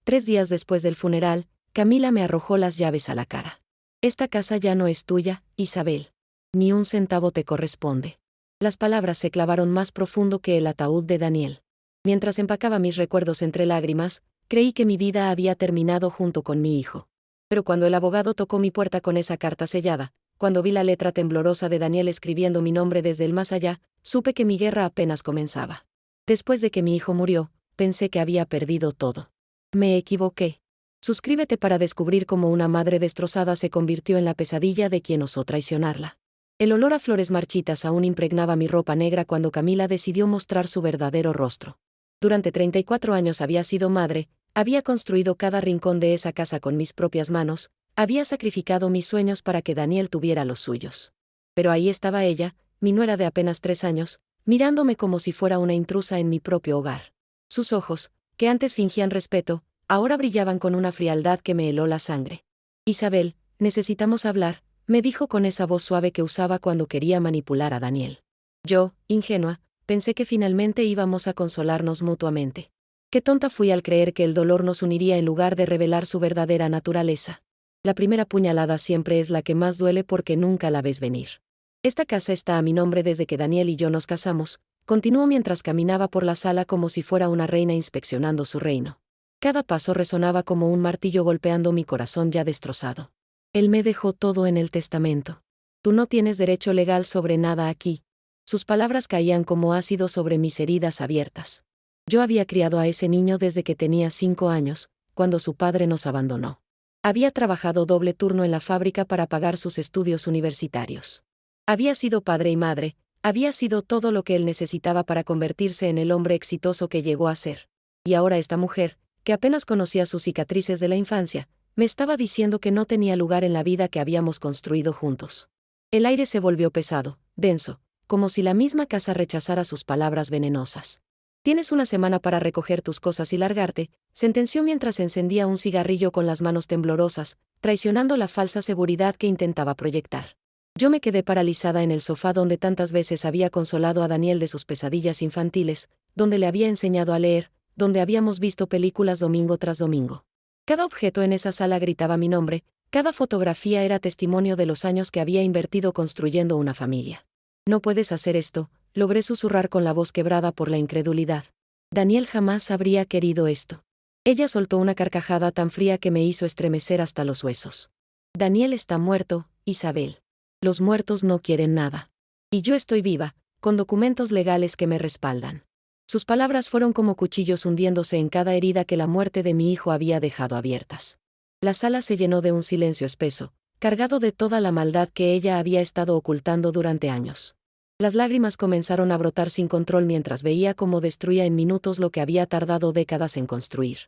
3 días después del funeral, Camila me arrojó las llaves a la cara. Esta casa ya no es tuya, Isabel. Ni un centavo te corresponde. Las palabras se clavaron más profundo que el ataúd de Daniel. Mientras empacaba mis recuerdos entre lágrimas, creí que mi vida había terminado junto con mi hijo. Pero cuando el abogado tocó mi puerta con esa carta sellada, cuando vi la letra temblorosa de Daniel escribiendo mi nombre desde el más allá, supe que mi guerra apenas comenzaba. Después de que mi hijo murió, pensé que había perdido todo. Me equivoqué. Suscríbete para descubrir cómo una madre destrozada se convirtió en la pesadilla de quien osó traicionarla. El olor a flores marchitas aún impregnaba mi ropa negra cuando Camila decidió mostrar su verdadero rostro. Durante 34 años había sido madre, había construido cada rincón de esa casa con mis propias manos, había sacrificado mis sueños para que Daniel tuviera los suyos. Pero ahí estaba ella, mi nuera de apenas 3 años, mirándome como si fuera una intrusa en mi propio hogar. Sus ojos, que antes fingían respeto, ahora brillaban con una frialdad que me heló la sangre. Isabel, necesitamos hablar, me dijo con esa voz suave que usaba cuando quería manipular a Daniel. Yo, ingenua, pensé que finalmente íbamos a consolarnos mutuamente. Qué tonta fui al creer que el dolor nos uniría en lugar de revelar su verdadera naturaleza. La primera puñalada siempre es la que más duele porque nunca la ves venir. Esta casa está a mi nombre desde que Daniel y yo nos casamos, continuó mientras caminaba por la sala como si fuera una reina inspeccionando su reino. Cada paso resonaba como un martillo golpeando mi corazón ya destrozado. Él me dejó todo en el testamento. Tú no tienes derecho legal sobre nada aquí. Sus palabras caían como ácido sobre mis heridas abiertas. Yo había criado a ese niño desde que tenía 5 años, cuando su padre nos abandonó. Había trabajado doble turno en la fábrica para pagar sus estudios universitarios. Había sido padre y madre, había sido todo lo que él necesitaba para convertirse en el hombre exitoso que llegó a ser. Y ahora esta mujer, que apenas conocía sus cicatrices de la infancia, me estaba diciendo que no tenía lugar en la vida que habíamos construido juntos. El aire se volvió pesado, denso, como si la misma casa rechazara sus palabras venenosas. Tienes una semana para recoger tus cosas y largarte, sentenció mientras encendía un cigarrillo con las manos temblorosas, traicionando la falsa seguridad que intentaba proyectar. Yo me quedé paralizada en el sofá donde tantas veces había consolado a Daniel de sus pesadillas infantiles, donde le había enseñado a leer, donde habíamos visto películas domingo tras domingo. Cada objeto en esa sala gritaba mi nombre, cada fotografía era testimonio de los años que había invertido construyendo una familia. No puedes hacer esto, logré susurrar con la voz quebrada por la incredulidad. Daniel jamás habría querido esto. Ella soltó una carcajada tan fría que me hizo estremecer hasta los huesos. Daniel está muerto, Isabel. Los muertos no quieren nada. Y yo estoy viva, con documentos legales que me respaldan. Sus palabras fueron como cuchillos hundiéndose en cada herida que la muerte de mi hijo había dejado abiertas. La sala se llenó de un silencio espeso, cargado de toda la maldad que ella había estado ocultando durante años. Las lágrimas comenzaron a brotar sin control mientras veía cómo destruía en minutos lo que había tardado décadas en construir.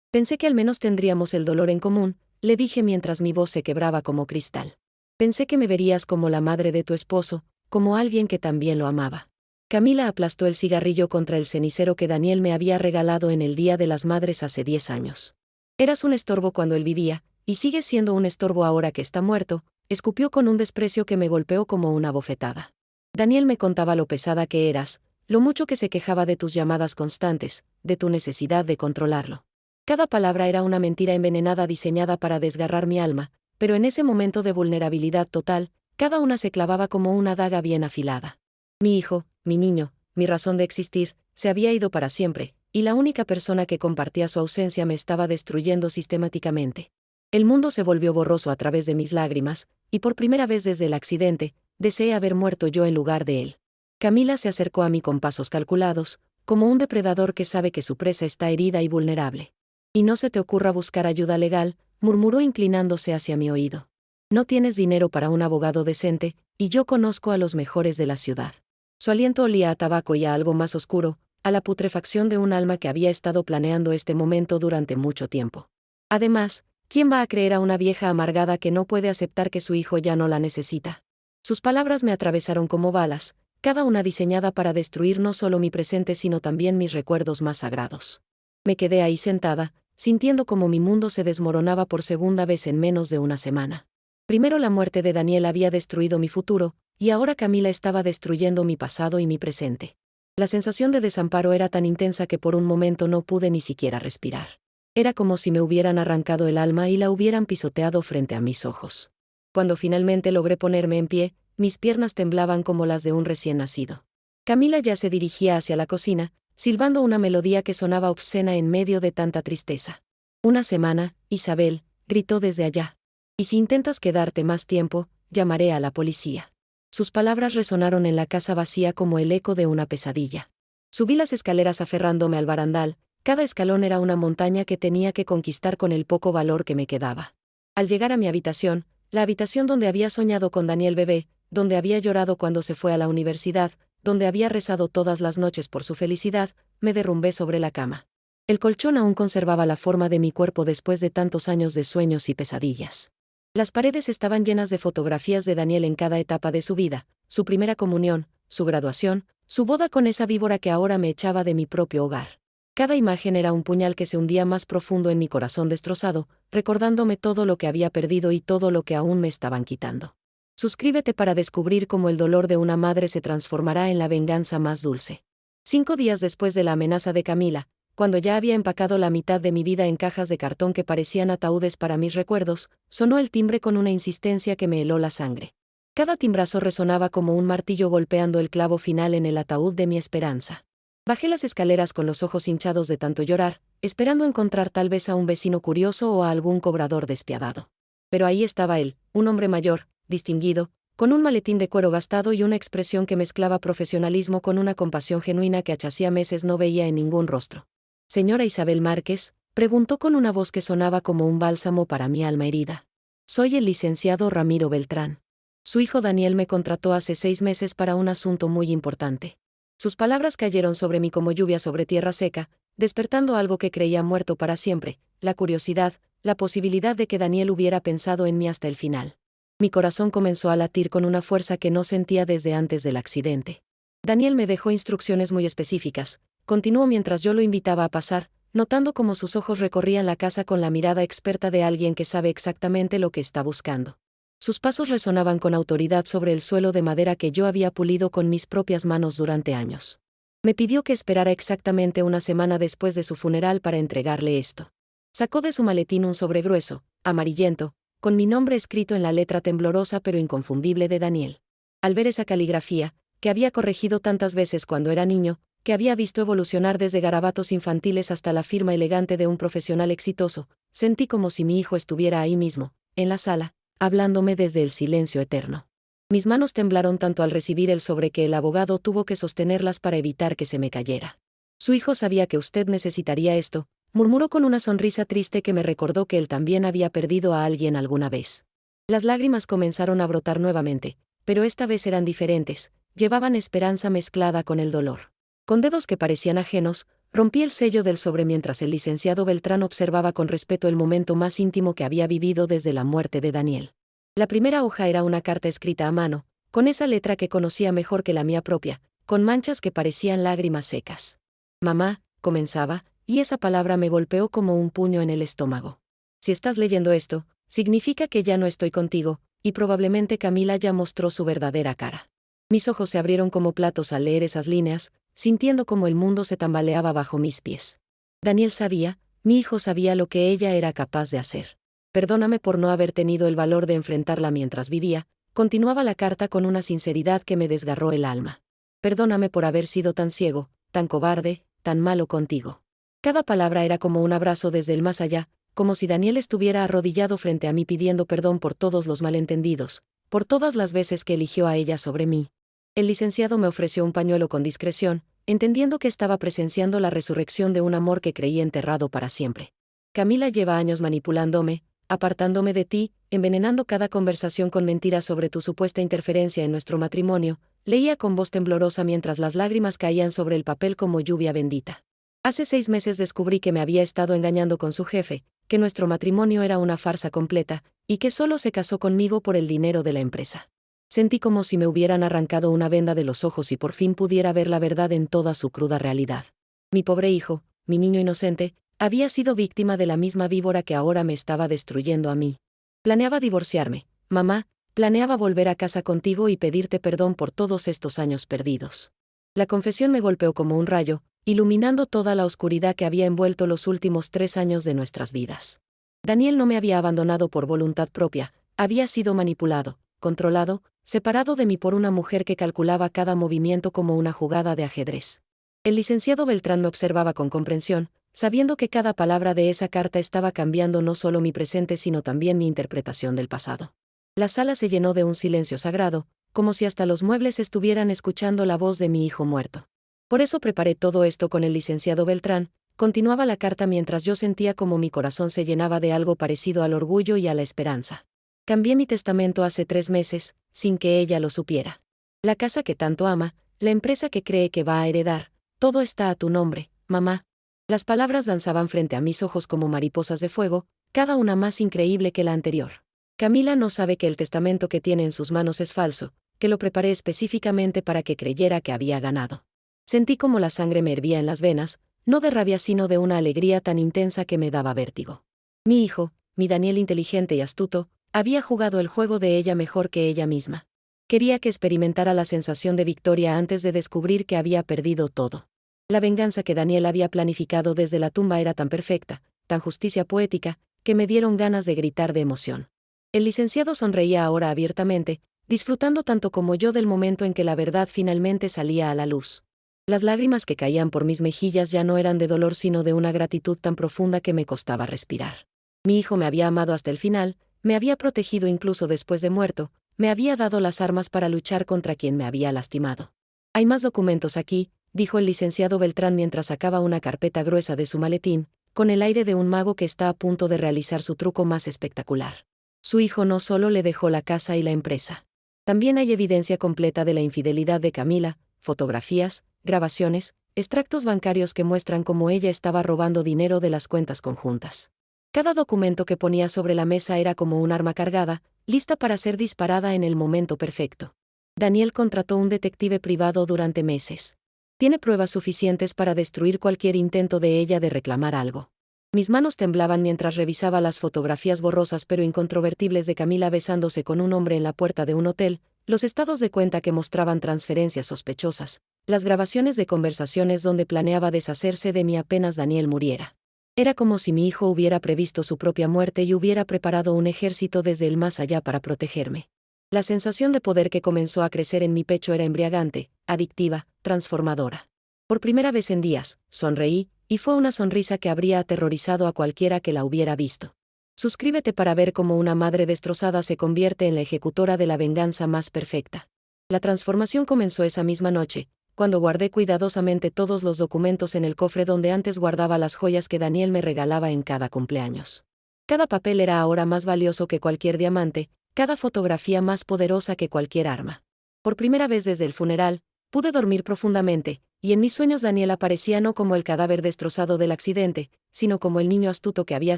Pensé que al menos tendríamos el dolor en común, le dije mientras mi voz se quebraba como cristal. Pensé que me verías como la madre de tu esposo, como alguien que también lo amaba. Camila aplastó el cigarrillo contra el cenicero que Daniel me había regalado en el Día de las Madres hace 10 años. Eras un estorbo cuando él vivía, y sigues siendo un estorbo ahora que está muerto, escupió con un desprecio que me golpeó como una bofetada. Daniel me contaba lo pesada que eras, lo mucho que se quejaba de tus llamadas constantes, de tu necesidad de controlarlo. Cada palabra era una mentira envenenada diseñada para desgarrar mi alma, pero en ese momento de vulnerabilidad total, cada una se clavaba como una daga bien afilada. Mi hijo, mi niño, mi razón de existir, se había ido para siempre, y la única persona que compartía su ausencia me estaba destruyendo sistemáticamente. El mundo se volvió borroso a través de mis lágrimas, y por primera vez desde el accidente, deseé haber muerto yo en lugar de él. Camila se acercó a mí con pasos calculados, como un depredador que sabe que su presa está herida y vulnerable. Y no se te ocurra buscar ayuda legal, murmuró inclinándose hacia mi oído. No tienes dinero para un abogado decente, y yo conozco a los mejores de la ciudad. Su aliento olía a tabaco y a algo más oscuro, a la putrefacción de un alma que había estado planeando este momento durante mucho tiempo. Además, ¿quién va a creer a una vieja amargada que no puede aceptar que su hijo ya no la necesita? Sus palabras me atravesaron como balas, cada una diseñada para destruir no solo mi presente sino también mis recuerdos más sagrados. Me quedé ahí sentada, sintiendo como mi mundo se desmoronaba por segunda vez en menos de una semana. Primero la muerte de Daniel había destruido mi futuro, y ahora Camila estaba destruyendo mi pasado y mi presente. La sensación de desamparo era tan intensa que por un momento no pude ni siquiera respirar. Era como si me hubieran arrancado el alma y la hubieran pisoteado frente a mis ojos. Cuando finalmente logré ponerme en pie, mis piernas temblaban como las de un recién nacido. Camila ya se dirigía hacia la cocina, silbando una melodía que sonaba obscena en medio de tanta tristeza. «Una semana, Isabel», gritó desde allá. «Y si intentas quedarte más tiempo, llamaré a la policía». Sus palabras resonaron en la casa vacía como el eco de una pesadilla. Subí las escaleras aferrándome al barandal. Cada escalón era una montaña que tenía que conquistar con el poco valor que me quedaba. Al llegar a mi habitación, la habitación donde había soñado con Daniel bebé, donde había llorado cuando se fue a la universidad, donde había rezado todas las noches por su felicidad, me derrumbé sobre la cama. El colchón aún conservaba la forma de mi cuerpo después de tantos años de sueños y pesadillas. Las paredes estaban llenas de fotografías de Daniel en cada etapa de su vida, su primera comunión, su graduación, su boda con esa víbora que ahora me echaba de mi propio hogar. Cada imagen era un puñal que se hundía más profundo en mi corazón destrozado, recordándome todo lo que había perdido y todo lo que aún me estaban quitando. Suscríbete para descubrir cómo el dolor de una madre se transformará en la venganza más dulce. 5 días después de la amenaza de Camila, cuando ya había empacado la mitad de mi vida en cajas de cartón que parecían ataúdes para mis recuerdos, sonó el timbre con una insistencia que me heló la sangre. Cada timbrazo resonaba como un martillo golpeando el clavo final en el ataúd de mi esperanza. Bajé las escaleras con los ojos hinchados de tanto llorar, esperando encontrar tal vez a un vecino curioso o a algún cobrador despiadado. Pero ahí estaba él, un hombre mayor, distinguido, con un maletín de cuero gastado y una expresión que mezclaba profesionalismo con una compasión genuina que hacía meses no veía en ningún rostro. «Señora Isabel Márquez», preguntó con una voz que sonaba como un bálsamo para mi alma herida. «Soy el licenciado Ramiro Beltrán. Su hijo Daniel me contrató hace 6 meses para un asunto muy importante». Sus palabras cayeron sobre mí como lluvia sobre tierra seca, despertando algo que creía muerto para siempre, la curiosidad, la posibilidad de que Daniel hubiera pensado en mí hasta el final. Mi corazón comenzó a latir con una fuerza que no sentía desde antes del accidente. Daniel me dejó instrucciones muy específicas, continuó mientras yo lo invitaba a pasar, notando cómo sus ojos recorrían la casa con la mirada experta de alguien que sabe exactamente lo que está buscando. Sus pasos resonaban con autoridad sobre el suelo de madera que yo había pulido con mis propias manos durante años. Me pidió que esperara exactamente una semana después de su funeral para entregarle esto. Sacó de su maletín un sobre grueso, amarillento, con mi nombre escrito en la letra temblorosa pero inconfundible de Daniel. Al ver esa caligrafía, que había corregido tantas veces cuando era niño, que había visto evolucionar desde garabatos infantiles hasta la firma elegante de un profesional exitoso, sentí como si mi hijo estuviera ahí mismo, en la sala, hablándome desde el silencio eterno. Mis manos temblaron tanto al recibir el sobre que el abogado tuvo que sostenerlas para evitar que se me cayera. «Su hijo sabía que usted necesitaría esto», murmuró con una sonrisa triste que me recordó que él también había perdido a alguien alguna vez. Las lágrimas comenzaron a brotar nuevamente, pero esta vez eran diferentes, llevaban esperanza mezclada con el dolor. Con dedos que parecían ajenos, rompí el sello del sobre mientras el licenciado Beltrán observaba con respeto el momento más íntimo que había vivido desde la muerte de Daniel. La primera hoja era una carta escrita a mano, con esa letra que conocía mejor que la mía propia, con manchas que parecían lágrimas secas. «Mamá», comenzaba, y esa palabra me golpeó como un puño en el estómago. «Si estás leyendo esto, significa que ya no estoy contigo», y probablemente Camila ya mostró su verdadera cara. Mis ojos se abrieron como platos al leer esas líneas, sintiendo como el mundo se tambaleaba bajo mis pies. Daniel sabía, mi hijo sabía lo que ella era capaz de hacer. «Perdóname por no haber tenido el valor de enfrentarla mientras vivía», continuaba la carta con una sinceridad que me desgarró el alma. «Perdóname por haber sido tan ciego, tan cobarde, tan malo contigo». Cada palabra era como un abrazo desde el más allá, como si Daniel estuviera arrodillado frente a mí pidiendo perdón por todos los malentendidos, por todas las veces que eligió a ella sobre mí. El licenciado me ofreció un pañuelo con discreción, entendiendo que estaba presenciando la resurrección de un amor que creí enterrado para siempre. «Camila lleva años manipulándome, apartándome de ti, envenenando cada conversación con mentiras sobre tu supuesta interferencia en nuestro matrimonio», leía con voz temblorosa mientras las lágrimas caían sobre el papel como lluvia bendita. «Hace 6 meses descubrí que me había estado engañando con su jefe, que nuestro matrimonio era una farsa completa, y que solo se casó conmigo por el dinero de la empresa». Sentí como si me hubieran arrancado una venda de los ojos y por fin pudiera ver la verdad en toda su cruda realidad. Mi pobre hijo, mi niño inocente, había sido víctima de la misma víbora que ahora me estaba destruyendo a mí. «Planeaba divorciarme, mamá, planeaba volver a casa contigo y pedirte perdón por todos estos años perdidos». La confesión me golpeó como un rayo, iluminando toda la oscuridad que había envuelto los últimos 3 años de nuestras vidas. Daniel no me había abandonado por voluntad propia, había sido manipulado, controlado, separado de mí por una mujer que calculaba cada movimiento como una jugada de ajedrez. El licenciado Beltrán me observaba con comprensión, sabiendo que cada palabra de esa carta estaba cambiando no solo mi presente sino también mi interpretación del pasado. La sala se llenó de un silencio sagrado, como si hasta los muebles estuvieran escuchando la voz de mi hijo muerto. Por eso preparé todo esto con el licenciado Beltrán, continuaba la carta mientras yo sentía como mi corazón se llenaba de algo parecido al orgullo y a la esperanza. Cambié mi testamento hace 3 meses, sin que ella lo supiera. La casa que tanto ama, la empresa que cree que va a heredar, todo está a tu nombre, mamá. Las palabras danzaban frente a mis ojos como mariposas de fuego, cada una más increíble que la anterior. Camila no sabe que el testamento que tiene en sus manos es falso, que lo preparé específicamente para que creyera que había ganado. Sentí como la sangre me hervía en las venas, no de rabia sino de una alegría tan intensa que me daba vértigo. Mi hijo, mi Daniel inteligente y astuto, había jugado el juego de ella mejor que ella misma. Quería que experimentara la sensación de victoria antes de descubrir que había perdido todo. La venganza que Daniel había planificado desde la tumba era tan perfecta, tan justicia poética, que me dieron ganas de gritar de emoción. El licenciado sonreía ahora abiertamente, disfrutando tanto como yo del momento en que la verdad finalmente salía a la luz. Las lágrimas que caían por mis mejillas ya no eran de dolor sino de una gratitud tan profunda que me costaba respirar. Mi hijo me había amado hasta el final, me había protegido incluso después de muerto, me había dado las armas para luchar contra quien me había lastimado. Hay más documentos aquí, dijo el licenciado Beltrán mientras sacaba una carpeta gruesa de su maletín, con el aire de un mago que está a punto de realizar su truco más espectacular. Su hijo no solo le dejó la casa y la empresa. También hay evidencia completa de la infidelidad de Camila, fotografías, grabaciones, extractos bancarios que muestran cómo ella estaba robando dinero de las cuentas conjuntas. Cada documento que ponía sobre la mesa era como un arma cargada, lista para ser disparada en el momento perfecto. Daniel contrató un detective privado durante meses. Tiene pruebas suficientes para destruir cualquier intento de ella de reclamar algo. Mis manos temblaban mientras revisaba las fotografías borrosas pero incontrovertibles de Camila besándose con un hombre en la puerta de un hotel, los estados de cuenta que mostraban transferencias sospechosas, las grabaciones de conversaciones donde planeaba deshacerse de mí apenas Daniel muriera. Era como si mi hijo hubiera previsto su propia muerte y hubiera preparado un ejército desde el más allá para protegerme. La sensación de poder que comenzó a crecer en mi pecho era embriagante, adictiva, transformadora. Por primera vez en días, sonreí, y fue una sonrisa que habría aterrorizado a cualquiera que la hubiera visto. Suscríbete para ver cómo una madre destrozada se convierte en la ejecutora de la venganza más perfecta. La transformación comenzó esa misma noche, cuando guardé cuidadosamente todos los documentos en el cofre donde antes guardaba las joyas que Daniel me regalaba en cada cumpleaños. Cada papel era ahora más valioso que cualquier diamante, cada fotografía más poderosa que cualquier arma. Por primera vez desde el funeral, pude dormir profundamente, y en mis sueños Daniel aparecía no como el cadáver destrozado del accidente, sino como el niño astuto que había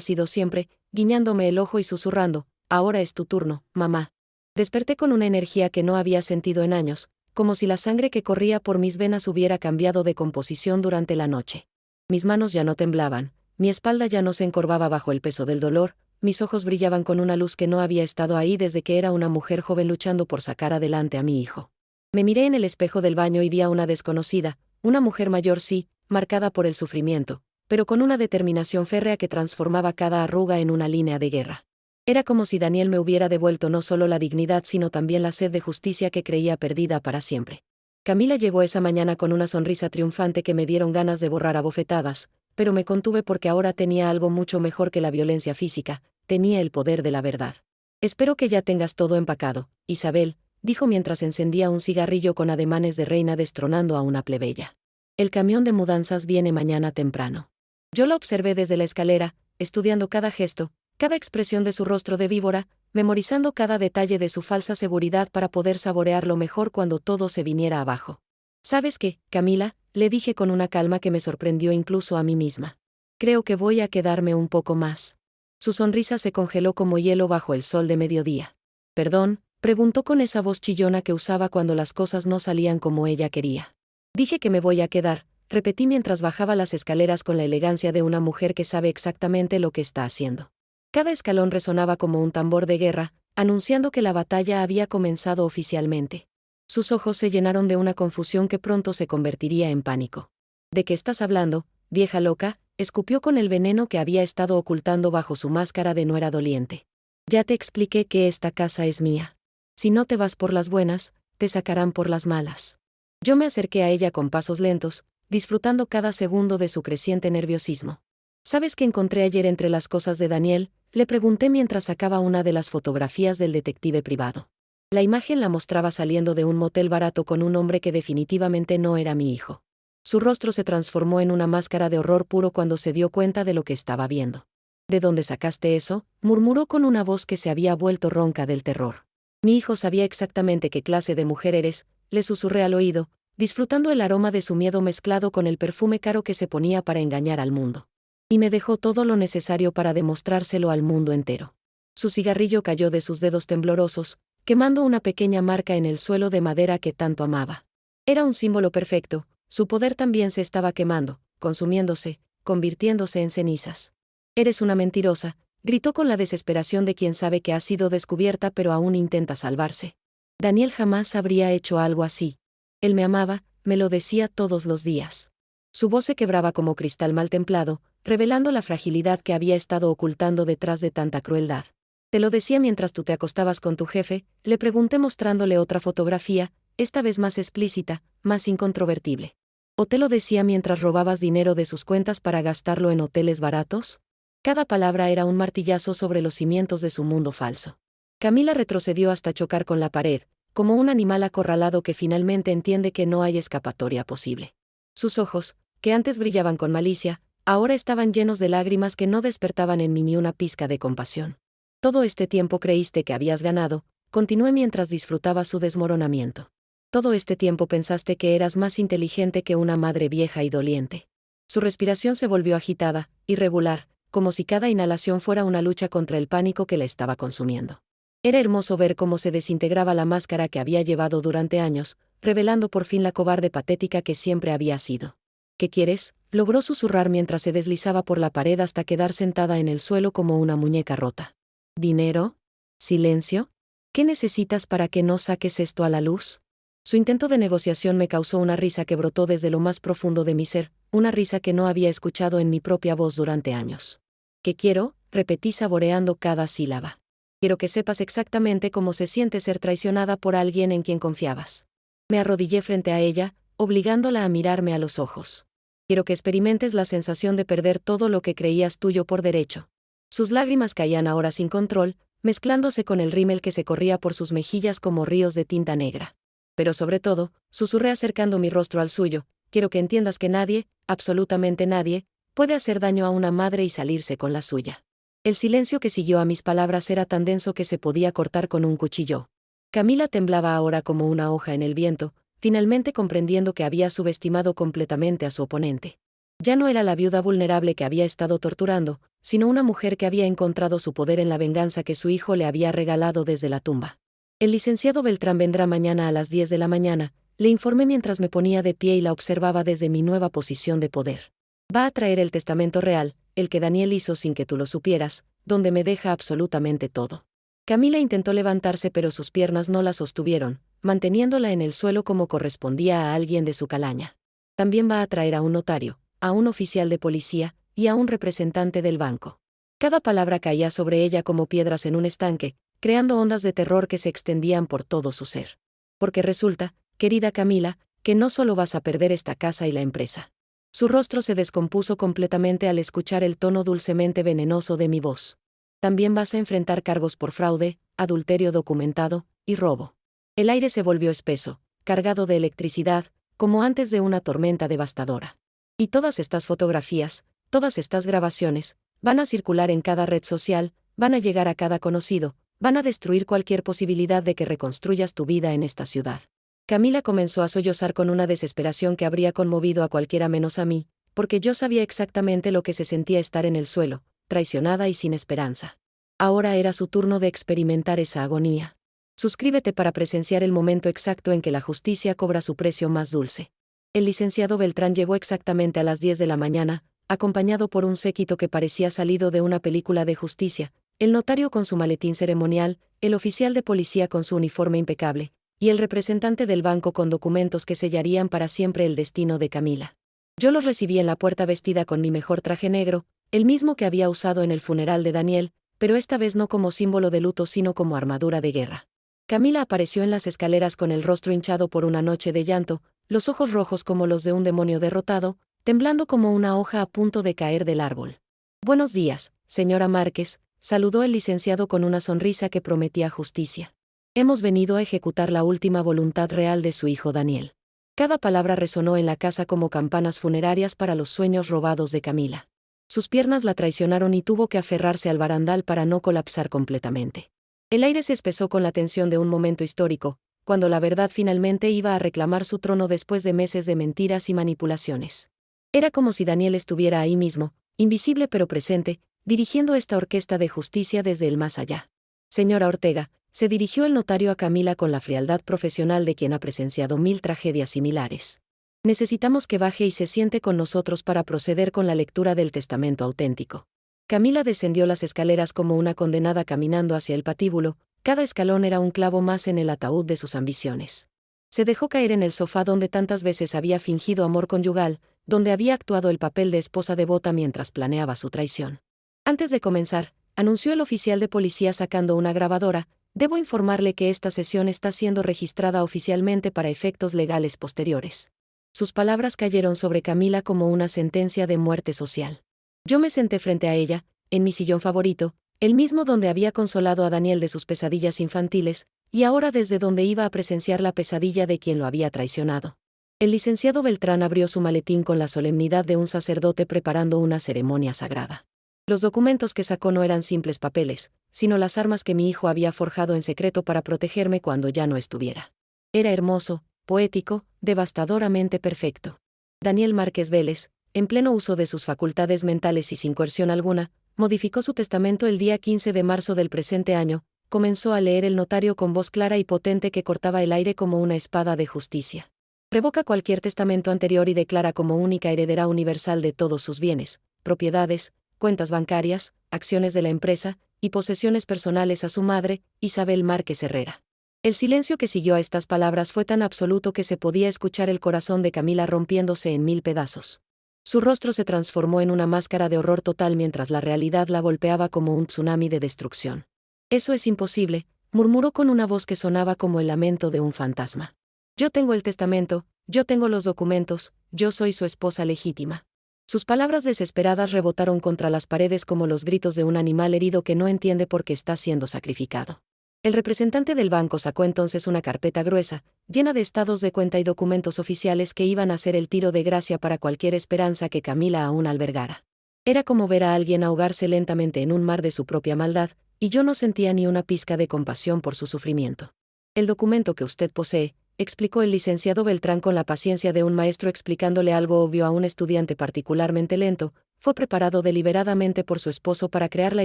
sido siempre, guiñándome el ojo y susurrando, ahora es tu turno, mamá. Desperté con una energía que no había sentido en años, como si la sangre que corría por mis venas hubiera cambiado de composición durante la noche. Mis manos ya no temblaban, mi espalda ya no se encorvaba bajo el peso del dolor, mis ojos brillaban con una luz que no había estado ahí desde que era una mujer joven luchando por sacar adelante a mi hijo. Me miré en el espejo del baño y vi a una desconocida, una mujer mayor sí, marcada por el sufrimiento, pero con una determinación férrea que transformaba cada arruga en una línea de guerra. Era como si Daniel me hubiera devuelto no solo la dignidad sino también la sed de justicia que creía perdida para siempre. Camila llegó esa mañana con una sonrisa triunfante que me dieron ganas de borrar a bofetadas, pero me contuve porque ahora tenía algo mucho mejor que la violencia física, tenía el poder de la verdad. Espero que ya tengas todo empacado, Isabel, dijo mientras encendía un cigarrillo con ademanes de reina destronando a una plebeya. El camión de mudanzas viene mañana temprano. Yo la observé desde la escalera, estudiando cada gesto, cada expresión de su rostro de víbora, memorizando cada detalle de su falsa seguridad para poder saborearlo mejor cuando todo se viniera abajo. ¿Sabes qué, Camila?, le dije con una calma que me sorprendió incluso a mí misma. Creo que voy a quedarme un poco más. Su sonrisa se congeló como hielo bajo el sol de mediodía. ¿Perdón?, preguntó con esa voz chillona que usaba cuando las cosas no salían como ella quería. Dije que me voy a quedar, repetí mientras bajaba las escaleras con la elegancia de una mujer que sabe exactamente lo que está haciendo. Cada escalón resonaba como un tambor de guerra, anunciando que la batalla había comenzado oficialmente. Sus ojos se llenaron de una confusión que pronto se convertiría en pánico. ¿De qué estás hablando, vieja loca?, escupió con el veneno que había estado ocultando bajo su máscara de nuera doliente. Ya te expliqué que esta casa es mía. Si no te vas por las buenas, te sacarán por las malas. Yo me acerqué a ella con pasos lentos, disfrutando cada segundo de su creciente nerviosismo. ¿Sabes qué encontré ayer entre las cosas de Daniel?, le pregunté mientras sacaba una de las fotografías del detective privado. La imagen la mostraba saliendo de un motel barato con un hombre que definitivamente no era mi hijo. Su rostro se transformó en una máscara de horror puro cuando se dio cuenta de lo que estaba viendo. ¿De dónde sacaste eso?, murmuró con una voz que se había vuelto ronca del terror. Mi hijo sabía exactamente qué clase de mujer eres, le susurré al oído, disfrutando el aroma de su miedo mezclado con el perfume caro que se ponía para engañar al mundo. Y me dejó todo lo necesario para demostrárselo al mundo entero. Su cigarrillo cayó de sus dedos temblorosos, quemando una pequeña marca en el suelo de madera que tanto amaba. Era un símbolo perfecto, su poder también se estaba quemando, consumiéndose, convirtiéndose en cenizas. Eres una mentirosa, gritó con la desesperación de quien sabe que ha sido descubierta pero aún intenta salvarse. Daniel jamás habría hecho algo así. Él me amaba, me lo decía todos los días. Su voz se quebraba como cristal mal templado, revelando la fragilidad que había estado ocultando detrás de tanta crueldad. Te lo decía mientras tú te acostabas con tu jefe, le pregunté mostrándole otra fotografía, esta vez más explícita, más incontrovertible. ¿O te lo decía mientras robabas dinero de sus cuentas para gastarlo en hoteles baratos? Cada palabra era un martillazo sobre los cimientos de su mundo falso. Camila retrocedió hasta chocar con la pared, como un animal acorralado que finalmente entiende que no hay escapatoria posible. Sus ojos, que antes brillaban con malicia, ahora estaban llenos de lágrimas que no despertaban en mí ni una pizca de compasión. Todo este tiempo creíste que habías ganado, continué mientras disfrutaba su desmoronamiento. Todo este tiempo pensaste que eras más inteligente que una madre vieja y doliente. Su respiración se volvió agitada, irregular, como si cada inhalación fuera una lucha contra el pánico que la estaba consumiendo. Era hermoso ver cómo se desintegraba la máscara que había llevado durante años, revelando por fin la cobarde patética que siempre había sido. ¿Qué quieres?, logró susurrar mientras se deslizaba por la pared hasta quedar sentada en el suelo como una muñeca rota. ¿Dinero? ¿Silencio? ¿Qué necesitas para que no saques esto a la luz? Su intento de negociación me causó una risa que brotó desde lo más profundo de mi ser, una risa que no había escuchado en mi propia voz durante años. ¿Qué quiero?, repetí saboreando cada sílaba. Quiero que sepas exactamente cómo se siente ser traicionada por alguien en quien confiabas. Me arrodillé frente a ella, obligándola a mirarme a los ojos. Quiero que experimentes la sensación de perder todo lo que creías tuyo por derecho. Sus lágrimas caían ahora sin control, mezclándose con el rímel que se corría por sus mejillas como ríos de tinta negra. Pero sobre todo, susurré acercando mi rostro al suyo, quiero que entiendas que nadie, absolutamente nadie, puede hacer daño a una madre y salirse con la suya. El silencio que siguió a mis palabras era tan denso que se podía cortar con un cuchillo. Camila temblaba ahora como una hoja en el viento, finalmente comprendiendo que había subestimado completamente a su oponente. Ya no era la viuda vulnerable que había estado torturando, sino una mujer que había encontrado su poder en la venganza que su hijo le había regalado desde la tumba. El licenciado Beltrán vendrá mañana a las 10 de la mañana, le informé mientras me ponía de pie y la observaba desde mi nueva posición de poder. Va a traer el testamento real, el que Daniel hizo sin que tú lo supieras, donde me deja absolutamente todo. Camila intentó levantarse pero sus piernas no la sostuvieron, manteniéndola en el suelo como correspondía a alguien de su calaña. También va a traer a un notario, a un oficial de policía, y a un representante del banco. Cada palabra caía sobre ella como piedras en un estanque, creando ondas de terror que se extendían por todo su ser. Porque resulta, querida Camila, que no solo vas a perder esta casa y la empresa. Su rostro se descompuso completamente al escuchar el tono dulcemente venenoso de mi voz. También vas a enfrentar cargos por fraude, adulterio documentado, y robo. El aire se volvió espeso, cargado de electricidad, como antes de una tormenta devastadora. Y todas estas fotografías, todas estas grabaciones, van a circular en cada red social, van a llegar a cada conocido, van a destruir cualquier posibilidad de que reconstruyas tu vida en esta ciudad. Camila comenzó a sollozar con una desesperación que habría conmovido a cualquiera menos a mí, porque yo sabía exactamente lo que se sentía estar en el suelo, traicionada y sin esperanza. Ahora era su turno de experimentar esa agonía. Suscríbete para presenciar el momento exacto en que la justicia cobra su precio más dulce. El licenciado Beltrán llegó exactamente a las 10 de la mañana, acompañado por un séquito que parecía salido de una película de justicia, el notario con su maletín ceremonial, el oficial de policía con su uniforme impecable, y el representante del banco con documentos que sellarían para siempre el destino de Camila. Yo los recibí en la puerta vestida con mi mejor traje negro, el mismo que había usado en el funeral de Daniel, pero esta vez no como símbolo de luto sino como armadura de guerra. Camila apareció en las escaleras con el rostro hinchado por una noche de llanto, los ojos rojos como los de un demonio derrotado, temblando como una hoja a punto de caer del árbol. Buenos días, señora Márquez, saludó el licenciado con una sonrisa que prometía justicia. Hemos venido a ejecutar la última voluntad real de su hijo Daniel. Cada palabra resonó en la casa como campanas funerarias para los sueños robados de Camila. Sus piernas la traicionaron y tuvo que aferrarse al barandal para no colapsar completamente. El aire se espesó con la tensión de un momento histórico, cuando la verdad finalmente iba a reclamar su trono después de meses de mentiras y manipulaciones. Era como si Daniel estuviera ahí mismo, invisible pero presente, dirigiendo esta orquesta de justicia desde el más allá. Señora Ortega, se dirigió el notario a Camila con la frialdad profesional de quien ha presenciado 1000 tragedias similares. Necesitamos que baje y se siente con nosotros para proceder con la lectura del testamento auténtico. Camila descendió las escaleras como una condenada caminando hacia el patíbulo, cada escalón era un clavo más en el ataúd de sus ambiciones. Se dejó caer en el sofá donde tantas veces había fingido amor conyugal, donde había actuado el papel de esposa devota mientras planeaba su traición. Antes de comenzar, anunció el oficial de policía sacando una grabadora, debo informarle que esta sesión está siendo registrada oficialmente para efectos legales posteriores. Sus palabras cayeron sobre Camila como una sentencia de muerte social. Yo me senté frente a ella, en mi sillón favorito, el mismo donde había consolado a Daniel de sus pesadillas infantiles, y ahora desde donde iba a presenciar la pesadilla de quien lo había traicionado. El licenciado Beltrán abrió su maletín con la solemnidad de un sacerdote preparando una ceremonia sagrada. Los documentos que sacó no eran simples papeles, sino las armas que mi hijo había forjado en secreto para protegerme cuando ya no estuviera. Era hermoso, poético, devastadoramente perfecto. Daniel Márquez Vélez, en pleno uso de sus facultades mentales y sin coerción alguna, modificó su testamento el día 15 de marzo del presente año, comenzó a leer el notario con voz clara y potente que cortaba el aire como una espada de justicia. Revoca cualquier testamento anterior y declara como única heredera universal de todos sus bienes, propiedades, cuentas bancarias, acciones de la empresa, y posesiones personales a su madre, Isabel Márquez Herrera. El silencio que siguió a estas palabras fue tan absoluto que se podía escuchar el corazón de Camila rompiéndose en 1000 pedazos. Su rostro se transformó en una máscara de horror total mientras la realidad la golpeaba como un tsunami de destrucción. Eso es imposible, murmuró con una voz que sonaba como el lamento de un fantasma. Yo tengo el testamento, yo tengo los documentos, yo soy su esposa legítima. Sus palabras desesperadas rebotaron contra las paredes como los gritos de un animal herido que no entiende por qué está siendo sacrificado. El representante del banco sacó entonces una carpeta gruesa, llena de estados de cuenta y documentos oficiales que iban a ser el tiro de gracia para cualquier esperanza que Camila aún albergara. Era como ver a alguien ahogarse lentamente en un mar de su propia maldad, y yo no sentía ni una pizca de compasión por su sufrimiento. El documento que usted posee, explicó el licenciado Beltrán con la paciencia de un maestro explicándole algo obvio a un estudiante particularmente lento, fue preparado deliberadamente por su esposo para crear la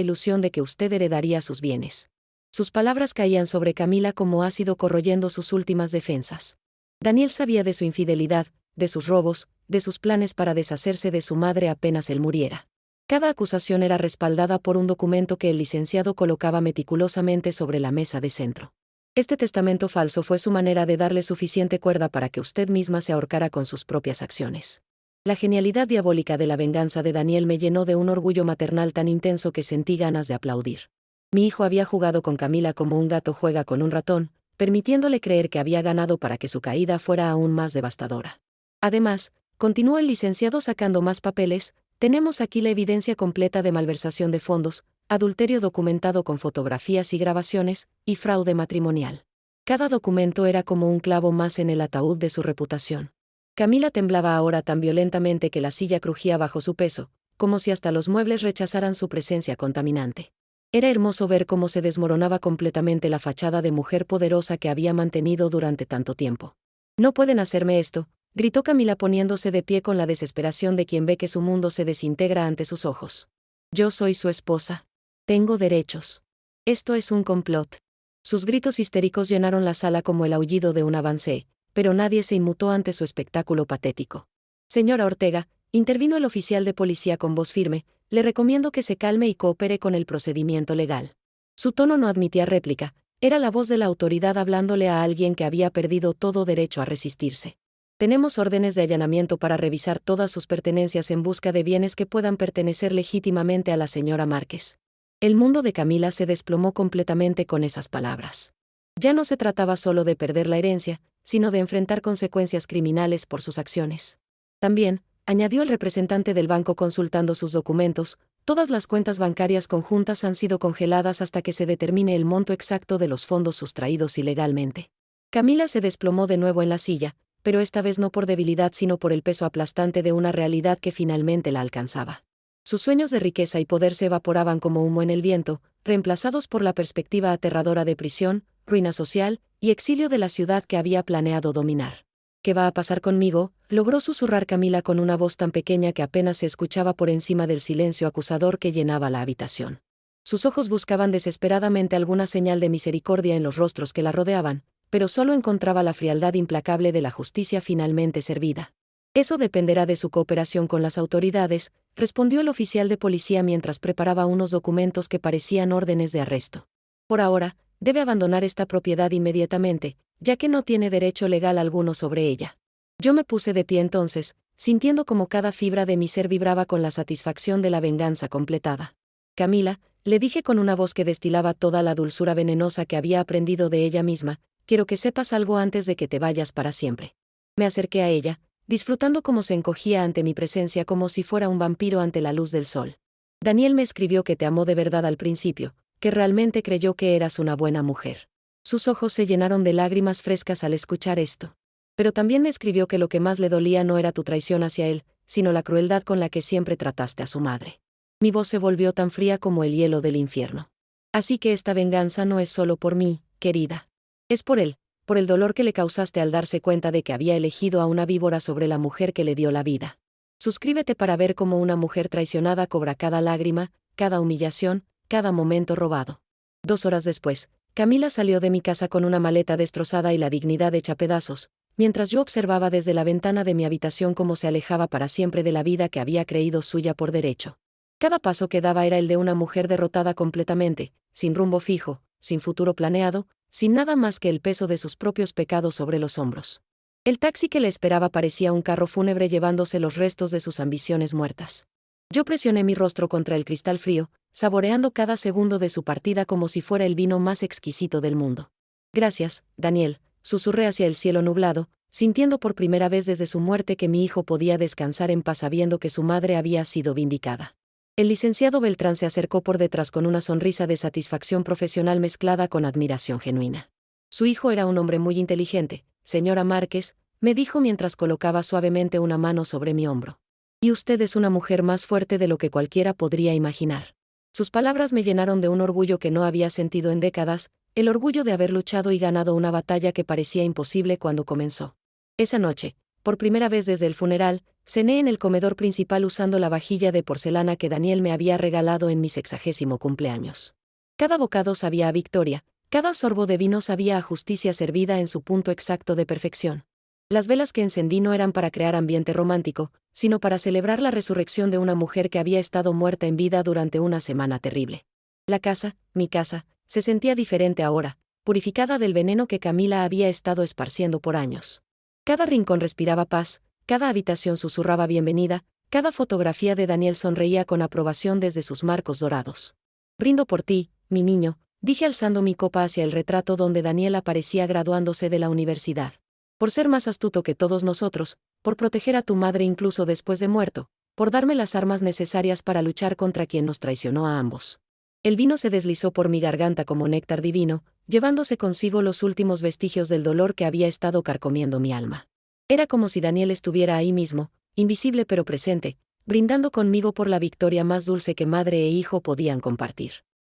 ilusión de que usted heredaría sus bienes. Sus palabras caían sobre Camila como ácido corroyendo sus últimas defensas. Daniel sabía de su infidelidad, de sus robos, de sus planes para deshacerse de su madre apenas él muriera. Cada acusación era respaldada por un documento que el licenciado colocaba meticulosamente sobre la mesa de centro. Este testamento falso fue su manera de darle suficiente cuerda para que usted misma se ahorcara con sus propias acciones. La genialidad diabólica de la venganza de Daniel me llenó de un orgullo maternal tan intenso que sentí ganas de aplaudir. Mi hijo había jugado con Camila como un gato juega con un ratón, permitiéndole creer que había ganado para que su caída fuera aún más devastadora. Además, continuó el licenciado sacando más papeles, tenemos aquí la evidencia completa de malversación de fondos, adulterio documentado con fotografías y grabaciones, y fraude matrimonial. Cada documento era como un clavo más en el ataúd de su reputación. Camila temblaba ahora tan violentamente que la silla crujía bajo su peso, como si hasta los muebles rechazaran su presencia contaminante. Era hermoso ver cómo se desmoronaba completamente la fachada de mujer poderosa que había mantenido durante tanto tiempo. No pueden hacerme esto, gritó Camila poniéndose de pie con la desesperación de quien ve que su mundo se desintegra ante sus ojos. Yo soy su esposa. Tengo derechos. Esto es un complot. Sus gritos histéricos llenaron la sala como el aullido de un avance, pero nadie se inmutó ante su espectáculo patético. Señora Ortega, intervino el oficial de policía con voz firme, le recomiendo que se calme y coopere con el procedimiento legal. Su tono no admitía réplica, era la voz de la autoridad hablándole a alguien que había perdido todo derecho a resistirse. Tenemos órdenes de allanamiento para revisar todas sus pertenencias en busca de bienes que puedan pertenecer legítimamente a la señora Márquez. El mundo de Camila se desplomó completamente con esas palabras. Ya no se trataba solo de perder la herencia, sino de enfrentar consecuencias criminales por sus acciones. También, añadió el representante del banco consultando sus documentos, todas las cuentas bancarias conjuntas han sido congeladas hasta que se determine el monto exacto de los fondos sustraídos ilegalmente. Camila se desplomó de nuevo en la silla, pero esta vez no por debilidad sino por el peso aplastante de una realidad que finalmente la alcanzaba. Sus sueños de riqueza y poder se evaporaban como humo en el viento, reemplazados por la perspectiva aterradora de prisión, ruina social y exilio de la ciudad que había planeado dominar. ¿Qué va a pasar conmigo?, logró susurrar Camila con una voz tan pequeña que apenas se escuchaba por encima del silencio acusador que llenaba la habitación. Sus ojos buscaban desesperadamente alguna señal de misericordia en los rostros que la rodeaban, pero solo encontraba la frialdad implacable de la justicia finalmente servida. Eso dependerá de su cooperación con las autoridades, respondió el oficial de policía mientras preparaba unos documentos que parecían órdenes de arresto. Por ahora, debe abandonar esta propiedad inmediatamente, ya que no tiene derecho legal alguno sobre ella. Yo me puse de pie entonces, sintiendo como cada fibra de mi ser vibraba con la satisfacción de la venganza completada. Camila, le dije con una voz que destilaba toda la dulzura venenosa que había aprendido de ella misma, quiero que sepas algo antes de que te vayas para siempre. Me acerqué a ella, disfrutando cómo se encogía ante mi presencia como si fuera un vampiro ante la luz del sol. Daniel me escribió que te amó de verdad al principio, que realmente creyó que eras una buena mujer. Sus ojos se llenaron de lágrimas frescas al escuchar esto. Pero también me escribió que lo que más le dolía no era tu traición hacia él, sino la crueldad con la que siempre trataste a su madre. Mi voz se volvió tan fría como el hielo del infierno. Así que esta venganza no es solo por mí, querida. Es por él, por el dolor que le causaste al darse cuenta de que había elegido a una víbora sobre la mujer que le dio la vida. Suscríbete para ver cómo una mujer traicionada cobra cada lágrima, cada humillación, cada momento robado. 2 horas después, Camila salió de mi casa con una maleta destrozada y la dignidad hecha pedazos, mientras yo observaba desde la ventana de mi habitación cómo se alejaba para siempre de la vida que había creído suya por derecho. Cada paso que daba era el de una mujer derrotada completamente, sin rumbo fijo, sin futuro planeado, sin nada más que el peso de sus propios pecados sobre los hombros. El taxi que le esperaba parecía un carro fúnebre llevándose los restos de sus ambiciones muertas. Yo presioné mi rostro contra el cristal frío, saboreando cada segundo de su partida como si fuera el vino más exquisito del mundo. Gracias, Daniel, susurré hacia el cielo nublado, sintiendo por primera vez desde su muerte que mi hijo podía descansar en paz sabiendo que su madre había sido vindicada. El licenciado Beltrán se acercó por detrás con una sonrisa de satisfacción profesional mezclada con admiración genuina. Su hijo era un hombre muy inteligente, señora Márquez, me dijo mientras colocaba suavemente una mano sobre mi hombro. Y usted es una mujer más fuerte de lo que cualquiera podría imaginar. Sus palabras me llenaron de un orgullo que no había sentido en décadas, el orgullo de haber luchado y ganado una batalla que parecía imposible cuando comenzó. Esa noche, por primera vez desde el funeral, cené en el comedor principal usando la vajilla de porcelana que Daniel me había regalado en mi 60º cumpleaños. Cada bocado sabía a victoria, cada sorbo de vino sabía a justicia servida en su punto exacto de perfección. Las velas que encendí no eran para crear ambiente romántico, sino para celebrar la resurrección de una mujer que había estado muerta en vida durante una semana terrible. La casa, mi casa, se sentía diferente ahora, purificada del veneno que Camila había estado esparciendo por años. Cada rincón respiraba paz, cada habitación susurraba bienvenida, cada fotografía de Daniel sonreía con aprobación desde sus marcos dorados. Brindo por ti, mi niño, dije alzando mi copa hacia el retrato donde Daniel aparecía graduándose de la universidad. Por ser más astuto que todos nosotros, por proteger a tu madre incluso después de muerto, por darme las armas necesarias para luchar contra quien nos traicionó a ambos. El vino se deslizó por mi garganta como néctar divino, llevándose consigo los últimos vestigios del dolor que había estado carcomiendo mi alma. Era como si Daniel estuviera ahí mismo, invisible pero presente, brindando conmigo por la victoria más dulce que madre e hijo podían compartir.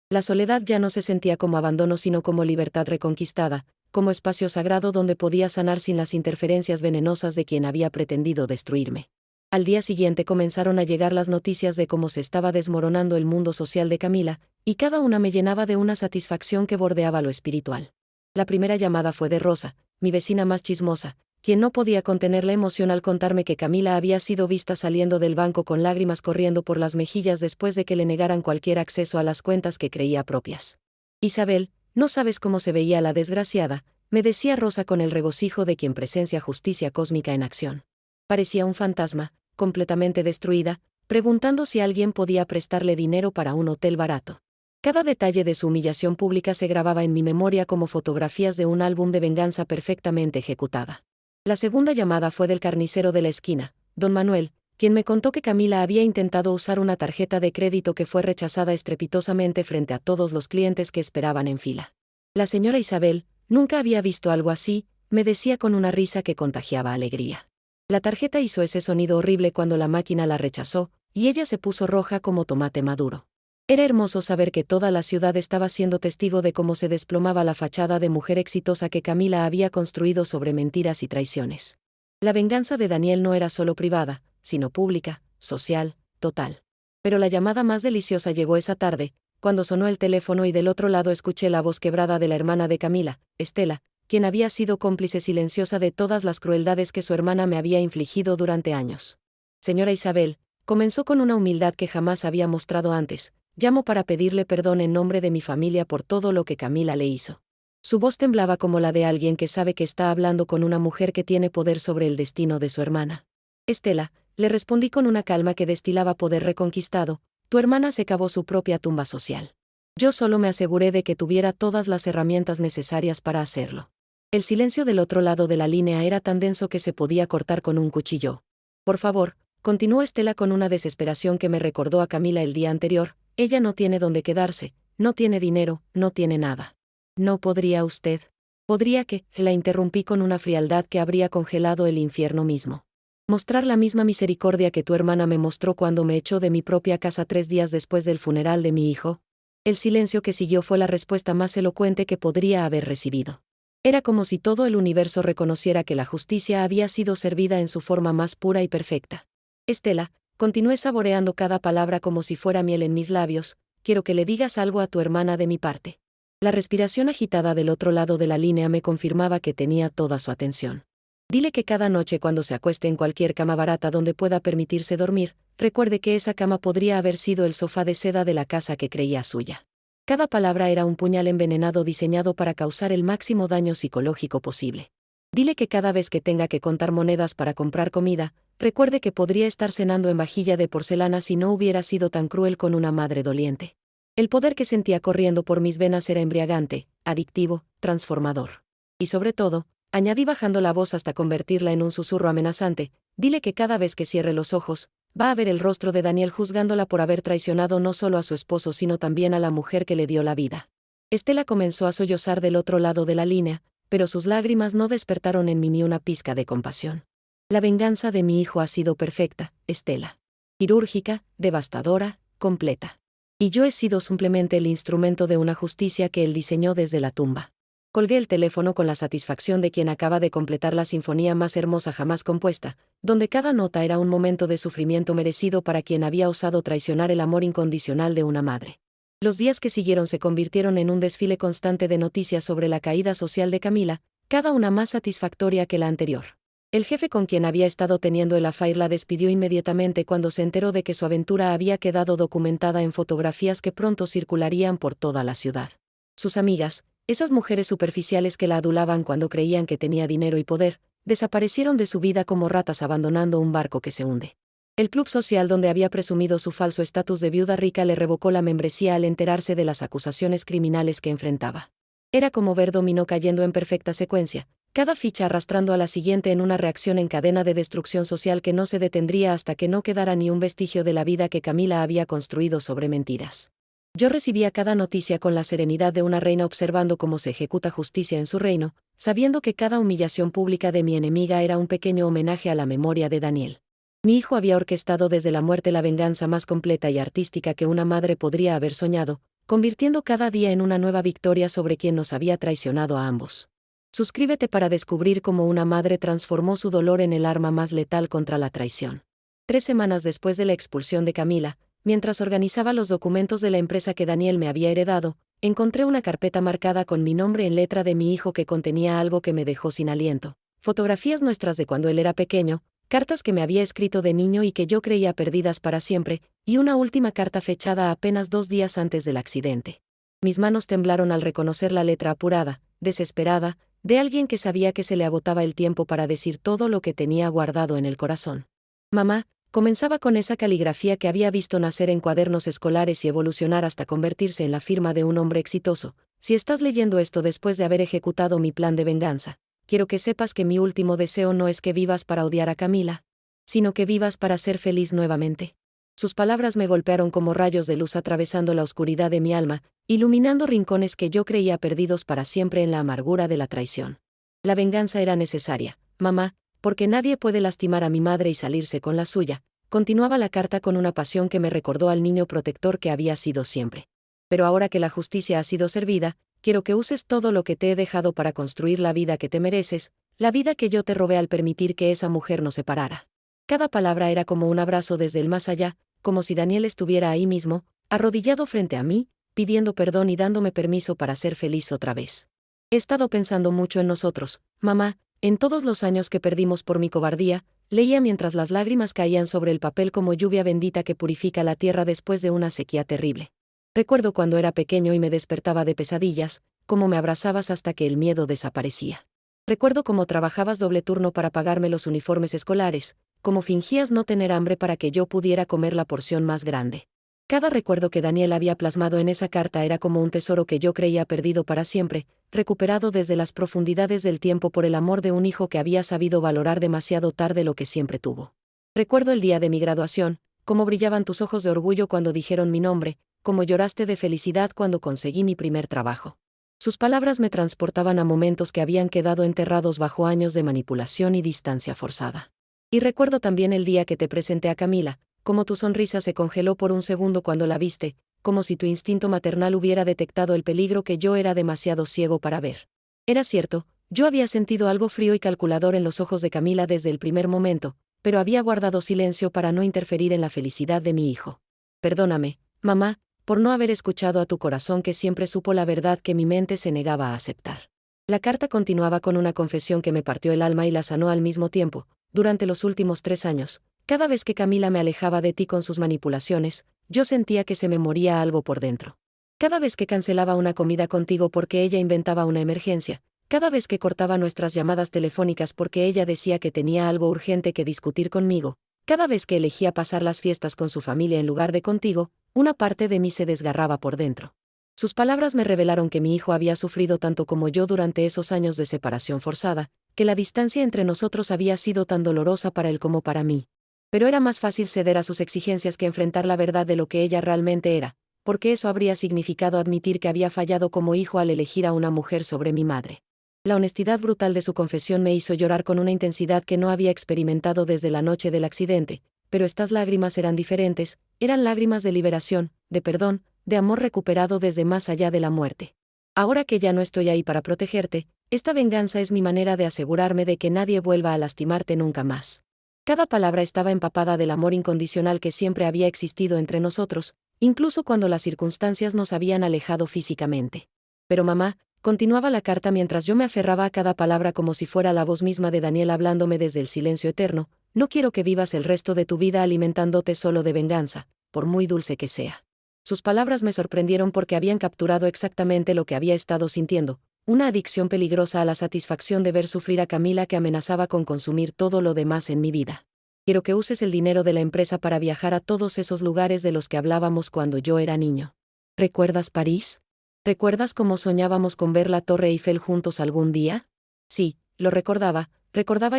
La soledad ya no se sentía como abandono sino como libertad reconquistada, como espacio sagrado donde podía sanar sin las interferencias venenosas de quien había pretendido destruirme. Al día siguiente comenzaron a llegar las noticias de cómo se estaba desmoronando el mundo social de Camila, y cada una me llenaba de una satisfacción que bordeaba lo espiritual. La primera llamada fue de Rosa, mi vecina más chismosa, quien no podía contener la emoción al contarme que Camila había sido vista saliendo del banco con lágrimas corriendo por las mejillas después de que le negaran cualquier acceso a las cuentas que creía propias. Isabel, no sabes cómo se veía la desgraciada, me decía Rosa con el regocijo de quien presencia justicia cósmica en acción. Parecía un fantasma, completamente destruida, preguntando si alguien podía prestarle dinero para un hotel barato. Cada detalle de su humillación pública se grababa en mi memoria como fotografías de un álbum de venganza perfectamente ejecutada. La segunda llamada fue del carnicero de la esquina, don Manuel, quien me contó que Camila había intentado usar una tarjeta de crédito que fue rechazada estrepitosamente frente a todos los clientes que esperaban en fila. La señora Isabel, nunca había visto algo así, me decía con una risa que contagiaba alegría. La tarjeta hizo ese sonido horrible cuando la máquina la rechazó, y ella se puso roja como tomate maduro. Era hermoso saber que toda la ciudad estaba siendo testigo de cómo se desplomaba la fachada de mujer exitosa que Camila había construido sobre mentiras y traiciones. La venganza de Daniel no era solo privada, sino pública, social, total. Pero la llamada más deliciosa llegó esa tarde, cuando sonó el teléfono y del otro lado escuché la voz quebrada de la hermana de Camila, Estela, quien había sido cómplice silenciosa de todas las crueldades que su hermana me había infligido durante años. Señora Isabel, comenzó con una humildad que jamás había mostrado antes. Llamo para pedirle perdón en nombre de mi familia por todo lo que Camila le hizo. Su voz temblaba como la de alguien que sabe que está hablando con una mujer que tiene poder sobre el destino de su hermana. Estela, le respondí con una calma que destilaba poder reconquistado, tu hermana se cavó su propia tumba social. Yo solo me aseguré de que tuviera todas las herramientas necesarias para hacerlo. El silencio del otro lado de la línea era tan denso que se podía cortar con un cuchillo. Por favor, continuó Estela con una desesperación que me recordó a Camila el día anterior. Ella no tiene dónde quedarse, no tiene dinero, no tiene nada. ¿No podría usted? ¿Podría que? La interrumpí con una frialdad que habría congelado el infierno mismo. Mostrar la misma misericordia que tu hermana me mostró cuando me echó de mi propia casa 3 días después del funeral de mi hijo. El silencio que siguió fue la respuesta más elocuente que podría haber recibido. Era como si todo el universo reconociera que la justicia había sido servida en su forma más pura y perfecta. Estela, continué saboreando cada palabra como si fuera miel en mis labios, quiero que le digas algo a tu hermana de mi parte. La respiración agitada del otro lado de la línea me confirmaba que tenía toda su atención. Dile que cada noche cuando se acueste en cualquier cama barata donde pueda permitirse dormir, recuerde que esa cama podría haber sido el sofá de seda de la casa que creía suya. Cada palabra era un puñal envenenado diseñado para causar el máximo daño psicológico posible. Dile que cada vez que tenga que contar monedas para comprar comida, recuerde que podría estar cenando en vajilla de porcelana si no hubiera sido tan cruel con una madre doliente. El poder que sentía corriendo por mis venas era embriagante, adictivo, transformador. Y sobre todo, añadí bajando la voz hasta convertirla en un susurro amenazante, dile que cada vez que cierre los ojos, va a ver el rostro de Daniel juzgándola por haber traicionado no solo a su esposo sino también a la mujer que le dio la vida. Estela comenzó a sollozar del otro lado de la línea, pero sus lágrimas no despertaron en mí ni una pizca de compasión. La venganza de mi hijo ha sido perfecta, Estela. Quirúrgica, devastadora, completa. Y yo he sido simplemente el instrumento de una justicia que él diseñó desde la tumba. Colgué el teléfono con la satisfacción de quien acaba de completar la sinfonía más hermosa jamás compuesta, donde cada nota era un momento de sufrimiento merecido para quien había osado traicionar el amor incondicional de una madre. Los días que siguieron se convirtieron en un desfile constante de noticias sobre la caída social de Camila, cada una más satisfactoria que la anterior. El jefe con quien había estado teniendo el affair la despidió inmediatamente cuando se enteró de que su aventura había quedado documentada en fotografías que pronto circularían por toda la ciudad. Sus amigas, esas mujeres superficiales que la adulaban cuando creían que tenía dinero y poder, desaparecieron de su vida como ratas abandonando un barco que se hunde. El club social donde había presumido su falso estatus de viuda rica le revocó la membresía al enterarse de las acusaciones criminales que enfrentaba. Era como ver dominó cayendo en perfecta secuencia, cada ficha arrastrando a la siguiente en una reacción en cadena de destrucción social que no se detendría hasta que no quedara ni un vestigio de la vida que Camila había construido sobre mentiras. Yo recibía cada noticia con la serenidad de una reina observando cómo se ejecuta justicia en su reino, sabiendo que cada humillación pública de mi enemiga era un pequeño homenaje a la memoria de Daniel. Mi hijo había orquestado desde la muerte la venganza más completa y artística que una madre podría haber soñado, convirtiendo cada día en una nueva victoria sobre quien nos había traicionado a ambos. Suscríbete para descubrir cómo una madre transformó su dolor en el arma más letal contra la traición. 3 semanas después de la expulsión de Camila, mientras organizaba los documentos de la empresa que Daniel me había heredado, encontré una carpeta marcada con mi nombre en letra de mi hijo que contenía algo que me dejó sin aliento. Fotografías nuestras de cuando él era pequeño, cartas que me había escrito de niño y que yo creía perdidas para siempre, y una última carta fechada apenas 2 días antes del accidente. Mis manos temblaron al reconocer la letra apurada, desesperada, de alguien que sabía que se le agotaba el tiempo para decir todo lo que tenía guardado en el corazón. Mamá, comenzaba con esa caligrafía que había visto nacer en cuadernos escolares y evolucionar hasta convertirse en la firma de un hombre exitoso. Si estás leyendo esto después de haber ejecutado mi plan de venganza, quiero que sepas que mi último deseo no es que vivas para odiar a Camila, sino que vivas para ser feliz nuevamente. Sus palabras me golpearon como rayos de luz atravesando la oscuridad de mi alma, iluminando rincones que yo creía perdidos para siempre en la amargura de la traición. La venganza era necesaria, mamá, porque nadie puede lastimar a mi madre y salirse con la suya. Continuaba la carta con una pasión que me recordó al niño protector que había sido siempre. Pero ahora que la justicia ha sido servida, quiero que uses todo lo que te he dejado para construir la vida que te mereces, la vida que yo te robé al permitir que esa mujer nos separara. Cada palabra era como un abrazo desde el más allá, como si Daniel estuviera ahí mismo, arrodillado frente a mí, pidiendo perdón y dándome permiso para ser feliz otra vez. He estado pensando mucho en nosotros, mamá, en todos los años que perdimos por mi cobardía, leía mientras las lágrimas caían sobre el papel como lluvia bendita que purifica la tierra después de una sequía terrible. Recuerdo cuando era pequeño y me despertaba de pesadillas, cómo me abrazabas hasta que el miedo desaparecía. Recuerdo cómo trabajabas doble turno para pagarme los uniformes escolares, cómo fingías no tener hambre para que yo pudiera comer la porción más grande. Cada recuerdo que Daniel había plasmado en esa carta era como un tesoro que yo creía perdido para siempre, recuperado desde las profundidades del tiempo por el amor de un hijo que había sabido valorar demasiado tarde lo que siempre tuvo. Recuerdo el día de mi graduación, cómo brillaban tus ojos de orgullo cuando dijeron mi nombre, cómo lloraste de felicidad cuando conseguí mi primer trabajo. Sus palabras me transportaban a momentos que habían quedado enterrados bajo años de manipulación y distancia forzada. Y recuerdo también el día que te presenté a Camila, cómo tu sonrisa se congeló por un segundo cuando la viste, como si tu instinto maternal hubiera detectado el peligro que yo era demasiado ciego para ver. Era cierto, yo había sentido algo frío y calculador en los ojos de Camila desde el primer momento, pero había guardado silencio para no interferir en la felicidad de mi hijo. Perdóname, mamá, por no haber escuchado a tu corazón que siempre supo la verdad que mi mente se negaba a aceptar. La carta continuaba con una confesión que me partió el alma y la sanó al mismo tiempo. Durante los últimos 3 años, cada vez que Camila me alejaba de ti con sus manipulaciones, yo sentía que se me moría algo por dentro. Cada vez que cancelaba una comida contigo porque ella inventaba una emergencia, cada vez que cortaba nuestras llamadas telefónicas porque ella decía que tenía algo urgente que discutir conmigo, cada vez que elegía pasar las fiestas con su familia en lugar de contigo, una parte de mí se desgarraba por dentro. Sus palabras me revelaron que mi hijo había sufrido tanto como yo durante esos años de separación forzada, que la distancia entre nosotros había sido tan dolorosa para él como para mí. Pero era más fácil ceder a sus exigencias que enfrentar la verdad de lo que ella realmente era, porque eso habría significado admitir que había fallado como hijo al elegir a una mujer sobre mi madre. La honestidad brutal de su confesión me hizo llorar con una intensidad que no había experimentado desde la noche del accidente, pero estas lágrimas eran diferentes, eran lágrimas de liberación, de perdón, de amor recuperado desde más allá de la muerte. Ahora que ya no estoy ahí para protegerte, esta venganza es mi manera de asegurarme de que nadie vuelva a lastimarte nunca más. Cada palabra estaba empapada del amor incondicional que siempre había existido entre nosotros, incluso cuando las circunstancias nos habían alejado físicamente. Pero mamá, continuaba la carta mientras yo me aferraba a cada palabra como si fuera la voz misma de Daniel hablándome desde el silencio eterno, no quiero que vivas el resto de tu vida alimentándote solo de venganza, por muy dulce que sea. Sus palabras me sorprendieron porque habían capturado exactamente lo que había estado sintiendo, una adicción peligrosa a la satisfacción de ver sufrir a Camila que amenazaba con consumir todo lo demás en mi vida. Quiero que uses el dinero de la empresa para viajar a todos esos lugares de los que hablábamos cuando yo era niño. ¿Recuerdas París? ¿Recuerdas cómo soñábamos con ver la Torre Eiffel juntos algún día? Sí, lo recordaba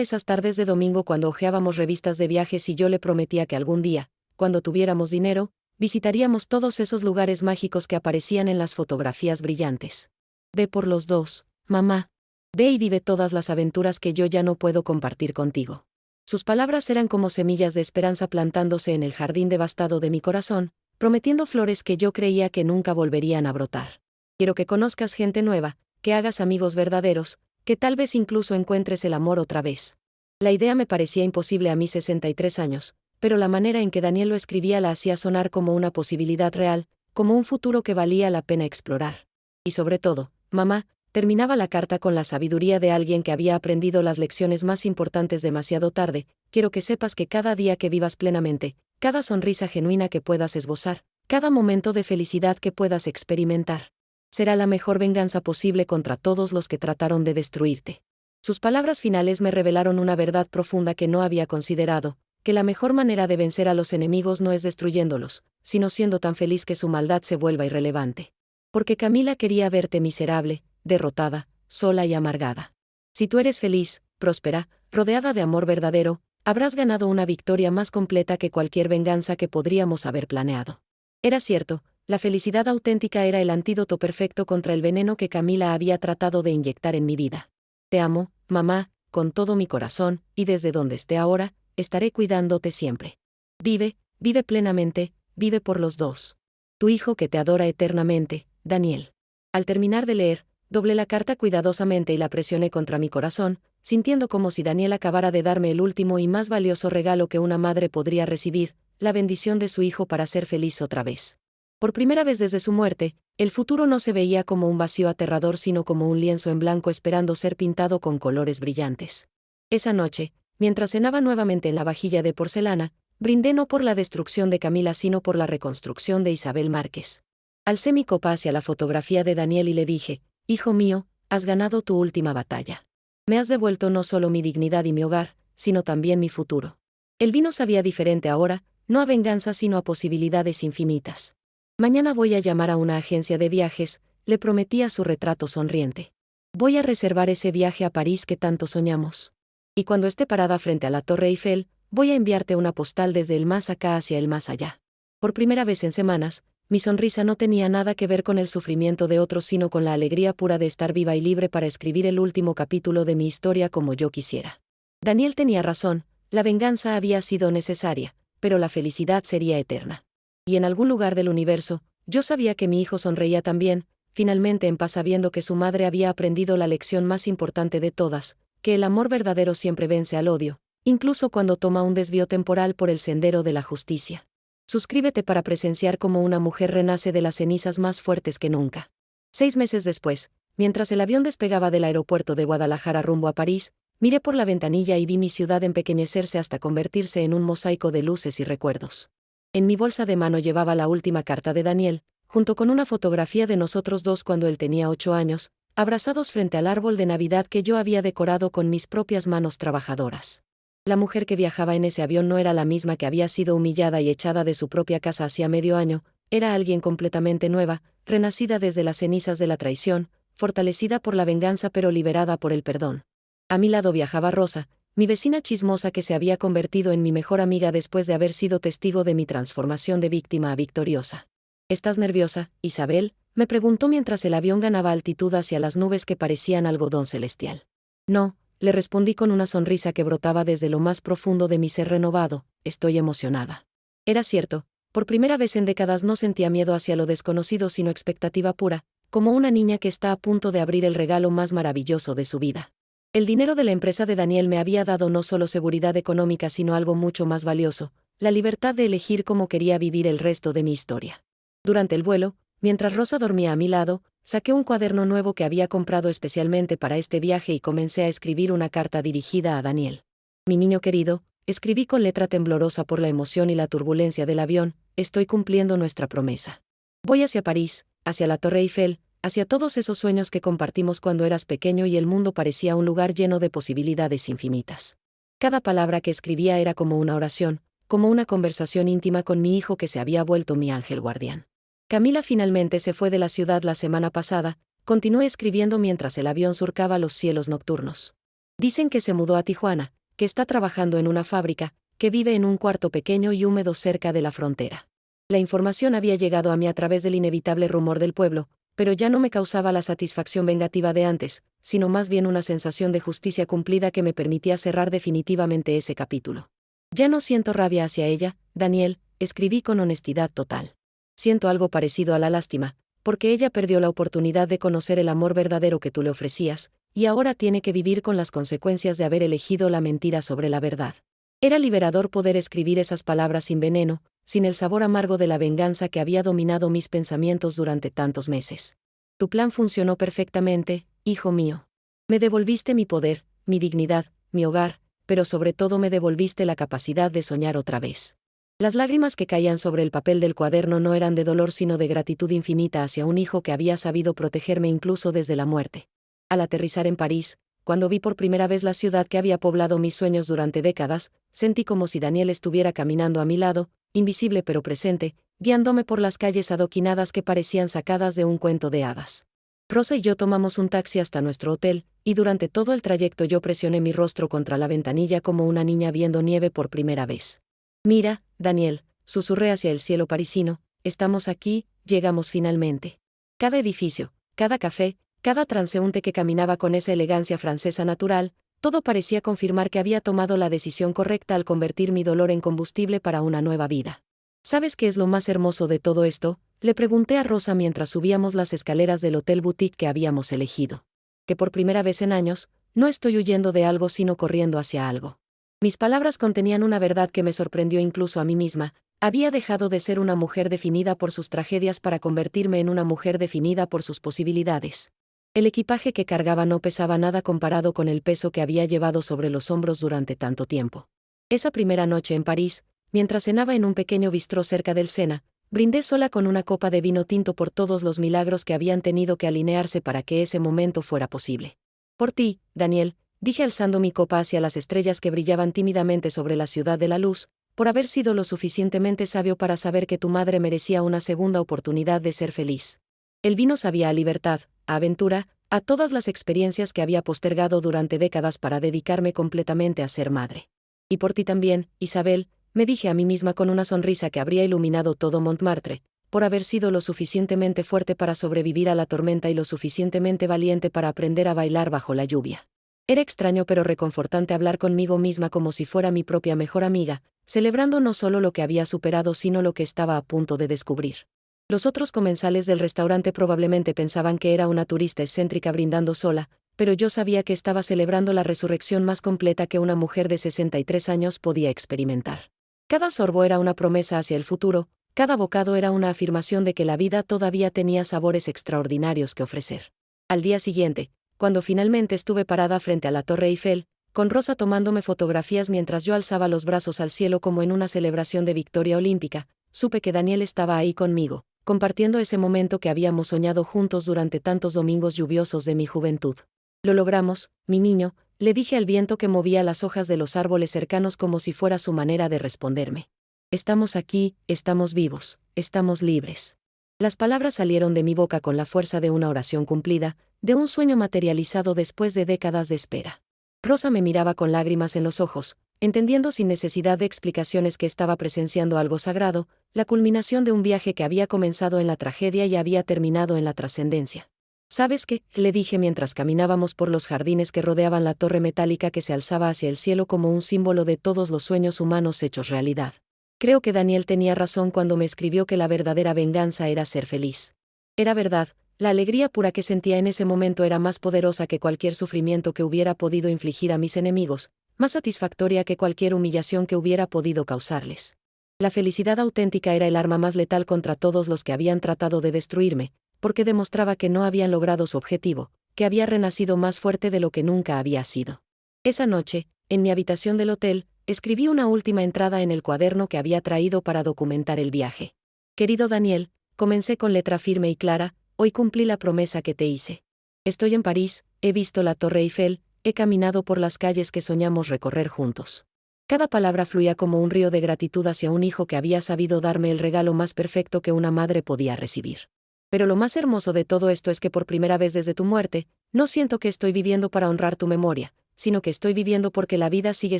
esas tardes de domingo cuando hojeábamos revistas de viajes y yo le prometía que algún día, cuando tuviéramos dinero, visitaríamos todos esos lugares mágicos que aparecían en las fotografías brillantes. Ve por los dos, mamá. Ve y vive todas las aventuras que yo ya no puedo compartir contigo. Sus palabras eran como semillas de esperanza plantándose en el jardín devastado de mi corazón, prometiendo flores que yo creía que nunca volverían a brotar. Quiero que conozcas gente nueva, que hagas amigos verdaderos, que tal vez incluso encuentres el amor otra vez. La idea me parecía imposible a mis 63 años, pero la manera en que Daniel lo escribía la hacía sonar como una posibilidad real, como un futuro que valía la pena explorar. Y sobre todo, mamá, terminaba la carta con la sabiduría de alguien que había aprendido las lecciones más importantes demasiado tarde. Quiero que sepas que cada día que vivas plenamente, cada sonrisa genuina que puedas esbozar, cada momento de felicidad que puedas experimentar, Será la mejor venganza posible contra todos los que trataron de destruirte. Sus palabras finales me revelaron una verdad profunda que no había considerado, que la mejor manera de vencer a los enemigos no es destruyéndolos, sino siendo tan feliz que su maldad se vuelva irrelevante. Porque Camila quería verte miserable, derrotada, sola y amargada. Si tú eres feliz, próspera, rodeada de amor verdadero, habrás ganado una victoria más completa que cualquier venganza que podríamos haber planeado. Era cierto, la felicidad auténtica era el antídoto perfecto contra el veneno que Camila había tratado de inyectar en mi vida. Te amo, mamá, con todo mi corazón, y desde donde esté ahora, estaré cuidándote siempre. Vive, vive plenamente, vive por los dos. Tu hijo que te adora eternamente, Daniel. Al terminar de leer, doblé la carta cuidadosamente y la presioné contra mi corazón, sintiendo como si Daniel acabara de darme el último y más valioso regalo que una madre podría recibir, la bendición de su hijo para ser feliz otra vez. Por primera vez desde su muerte, el futuro no se veía como un vacío aterrador sino como un lienzo en blanco esperando ser pintado con colores brillantes. Esa noche, mientras cenaba nuevamente en la vajilla de porcelana, brindé no por la destrucción de Camila sino por la reconstrucción de Isabel Márquez. Alcé mi copa hacia la fotografía de Daniel y le dije: hijo mío, has ganado tu última batalla. Me has devuelto no solo mi dignidad y mi hogar, sino también mi futuro. El vino sabía diferente ahora, no a venganza sino a posibilidades infinitas. Mañana voy a llamar a una agencia de viajes, le prometí a su retrato sonriente. Voy a reservar ese viaje a París que tanto soñamos. Y cuando esté parada frente a la Torre Eiffel, voy a enviarte una postal desde el más acá hacia el más allá. Por primera vez en semanas, mi sonrisa no tenía nada que ver con el sufrimiento de otros sino con la alegría pura de estar viva y libre para escribir el último capítulo de mi historia como yo quisiera. Daniel tenía razón, la venganza había sido necesaria, pero la felicidad sería eterna. Y en algún lugar del universo, yo sabía que mi hijo sonreía también, finalmente en paz sabiendo que su madre había aprendido la lección más importante de todas, que el amor verdadero siempre vence al odio, incluso cuando toma un desvío temporal por el sendero de la justicia. Suscríbete para presenciar cómo una mujer renace de las cenizas más fuertes que nunca. 6 meses después, mientras el avión despegaba del aeropuerto de Guadalajara rumbo a París, miré por la ventanilla y vi mi ciudad empequeñecerse hasta convertirse en un mosaico de luces y recuerdos. En mi bolsa de mano llevaba la última carta de Daniel, junto con una fotografía de nosotros dos cuando él tenía 8 años, abrazados frente al árbol de Navidad que yo había decorado con mis propias manos trabajadoras. La mujer que viajaba en ese avión no era la misma que había sido humillada y echada de su propia casa hacía medio año, era alguien completamente nueva, renacida desde las cenizas de la traición, fortalecida por la venganza pero liberada por el perdón. A mi lado viajaba Rosa, mi vecina chismosa que se había convertido en mi mejor amiga después de haber sido testigo de mi transformación de víctima a victoriosa. ¿Estás nerviosa, Isabel?, me preguntó mientras el avión ganaba altitud hacia las nubes que parecían algodón celestial. No, le respondí con una sonrisa que brotaba desde lo más profundo de mi ser renovado, estoy emocionada. Era cierto, por primera vez en décadas no sentía miedo hacia lo desconocido sino expectativa pura, como una niña que está a punto de abrir el regalo más maravilloso de su vida. El dinero de la empresa de Daniel me había dado no solo seguridad económica sino algo mucho más valioso, la libertad de elegir cómo quería vivir el resto de mi historia. Durante el vuelo, mientras Rosa dormía a mi lado, saqué un cuaderno nuevo que había comprado especialmente para este viaje y comencé a escribir una carta dirigida a Daniel. Mi niño querido, escribí con letra temblorosa por la emoción y la turbulencia del avión, estoy cumpliendo nuestra promesa. Voy hacia París, hacia la Torre Eiffel, hacia todos esos sueños que compartimos cuando eras pequeño y el mundo parecía un lugar lleno de posibilidades infinitas. Cada palabra que escribía era como una oración, como una conversación íntima con mi hijo que se había vuelto mi ángel guardián. Camila finalmente se fue de la ciudad la semana pasada, continué escribiendo mientras el avión surcaba los cielos nocturnos. Dicen que se mudó a Tijuana, que está trabajando en una fábrica, que vive en un cuarto pequeño y húmedo cerca de la frontera. La información había llegado a mí a través del inevitable rumor del pueblo, pero ya no me causaba la satisfacción vengativa de antes, sino más bien una sensación de justicia cumplida que me permitía cerrar definitivamente ese capítulo. Ya no siento rabia hacia ella, Daniel, escribí con honestidad total. Siento algo parecido a la lástima, porque ella perdió la oportunidad de conocer el amor verdadero que tú le ofrecías, y ahora tiene que vivir con las consecuencias de haber elegido la mentira sobre la verdad. Era liberador poder escribir esas palabras sin veneno, sin el sabor amargo de la venganza que había dominado mis pensamientos durante tantos meses. Tu plan funcionó perfectamente, hijo mío. Me devolviste mi poder, mi dignidad, mi hogar, pero sobre todo me devolviste la capacidad de soñar otra vez. Las lágrimas que caían sobre el papel del cuaderno no eran de dolor sino de gratitud infinita hacia un hijo que había sabido protegerme incluso desde la muerte. Al aterrizar en París, cuando vi por primera vez la ciudad que había poblado mis sueños durante décadas, sentí como si Daniel estuviera caminando a mi lado, invisible pero presente, guiándome por las calles adoquinadas que parecían sacadas de un cuento de hadas. Rosa y yo tomamos un taxi hasta nuestro hotel, y durante todo el trayecto yo presioné mi rostro contra la ventanilla como una niña viendo nieve por primera vez. Mira, Daniel, susurré hacia el cielo parisino, estamos aquí, llegamos finalmente. Cada edificio, cada café, cada transeúnte que caminaba con esa elegancia francesa natural, todo parecía confirmar que había tomado la decisión correcta al convertir mi dolor en combustible para una nueva vida. ¿Sabes qué es lo más hermoso de todo esto?, le pregunté a Rosa mientras subíamos las escaleras del hotel boutique que habíamos elegido. Que por primera vez en años, no estoy huyendo de algo sino corriendo hacia algo. Mis palabras contenían una verdad que me sorprendió incluso a mí misma. Había dejado de ser una mujer definida por sus tragedias para convertirme en una mujer definida por sus posibilidades. El equipaje que cargaba no pesaba nada comparado con el peso que había llevado sobre los hombros durante tanto tiempo. Esa primera noche en París, mientras cenaba en un pequeño bistró cerca del Sena, brindé sola con una copa de vino tinto por todos los milagros que habían tenido que alinearse para que ese momento fuera posible. Por ti, Daniel, dije alzando mi copa hacia las estrellas que brillaban tímidamente sobre la ciudad de la luz, por haber sido lo suficientemente sabio para saber que tu madre merecía una segunda oportunidad de ser feliz. El vino sabía a libertad, a aventura, a todas las experiencias que había postergado durante décadas para dedicarme completamente a ser madre. Y por ti también, Isabel, me dije a mí misma con una sonrisa que habría iluminado todo Montmartre, por haber sido lo suficientemente fuerte para sobrevivir a la tormenta y lo suficientemente valiente para aprender a bailar bajo la lluvia. Era extraño pero reconfortante hablar conmigo misma como si fuera mi propia mejor amiga, celebrando no solo lo que había superado sino lo que estaba a punto de descubrir. Los otros comensales del restaurante probablemente pensaban que era una turista excéntrica brindando sola, pero yo sabía que estaba celebrando la resurrección más completa que una mujer de 63 años podía experimentar. Cada sorbo era una promesa hacia el futuro, cada bocado era una afirmación de que la vida todavía tenía sabores extraordinarios que ofrecer. Al día siguiente, cuando finalmente estuve parada frente a la Torre Eiffel, con Rosa tomándome fotografías mientras yo alzaba los brazos al cielo como en una celebración de victoria olímpica, supe que Daniel estaba ahí conmigo, compartiendo ese momento que habíamos soñado juntos durante tantos domingos lluviosos de mi juventud. Lo logramos, mi niño, le dije al viento que movía las hojas de los árboles cercanos como si fuera su manera de responderme. Estamos aquí, estamos vivos, estamos libres. Las palabras salieron de mi boca con la fuerza de una oración cumplida, de un sueño materializado después de décadas de espera. Rosa me miraba con lágrimas en los ojos, entendiendo sin necesidad de explicaciones que estaba presenciando algo sagrado, la culminación de un viaje que había comenzado en la tragedia y había terminado en la trascendencia. ¿Sabes qué?, le dije mientras caminábamos por los jardines que rodeaban la torre metálica que se alzaba hacia el cielo como un símbolo de todos los sueños humanos hechos realidad. Creo que Daniel tenía razón cuando me escribió que la verdadera venganza era ser feliz. Era verdad, la alegría pura que sentía en ese momento era más poderosa que cualquier sufrimiento que hubiera podido infligir a mis enemigos, más satisfactoria que cualquier humillación que hubiera podido causarles. La felicidad auténtica era el arma más letal contra todos los que habían tratado de destruirme, porque demostraba que no habían logrado su objetivo, que había renacido más fuerte de lo que nunca había sido. Esa noche, en mi habitación del hotel, escribí una última entrada en el cuaderno que había traído para documentar el viaje. Querido Daniel, comencé con letra firme y clara, hoy cumplí la promesa que te hice. Estoy en París, he visto la Torre Eiffel, he caminado por las calles que soñamos recorrer juntos. Cada palabra fluía como un río de gratitud hacia un hijo que había sabido darme el regalo más perfecto que una madre podía recibir. Pero lo más hermoso de todo esto es que por primera vez desde tu muerte, no siento que estoy viviendo para honrar tu memoria, sino que estoy viviendo porque la vida sigue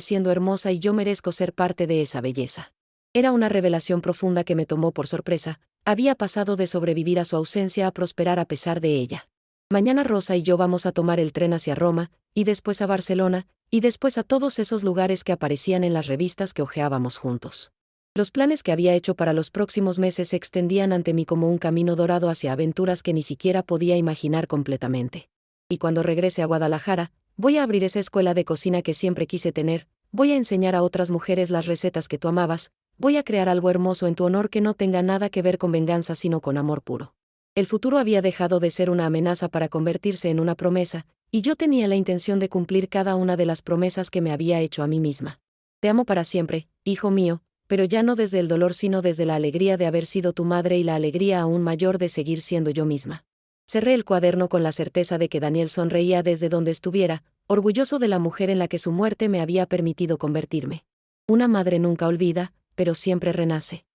siendo hermosa y yo merezco ser parte de esa belleza. Era una revelación profunda que me tomó por sorpresa, había pasado de sobrevivir a su ausencia a prosperar a pesar de ella. Mañana Rosa y yo vamos a tomar el tren hacia Roma, y después a Barcelona, y después a todos esos lugares que aparecían en las revistas que hojeábamos juntos. Los planes que había hecho para los próximos meses se extendían ante mí como un camino dorado hacia aventuras que ni siquiera podía imaginar completamente. Y cuando regrese a Guadalajara, voy a abrir esa escuela de cocina que siempre quise tener, voy a enseñar a otras mujeres las recetas que tú amabas, voy a crear algo hermoso en tu honor que no tenga nada que ver con venganza sino con amor puro. El futuro había dejado de ser una amenaza para convertirse en una promesa, y yo tenía la intención de cumplir cada una de las promesas que me había hecho a mí misma. Te amo para siempre, hijo mío, pero ya no desde el dolor sino desde la alegría de haber sido tu madre y la alegría aún mayor de seguir siendo yo misma. Cerré el cuaderno con la certeza de que Daniel sonreía desde donde estuviera, orgulloso de la mujer en la que su muerte me había permitido convertirme. Una madre nunca olvida, pero siempre renace.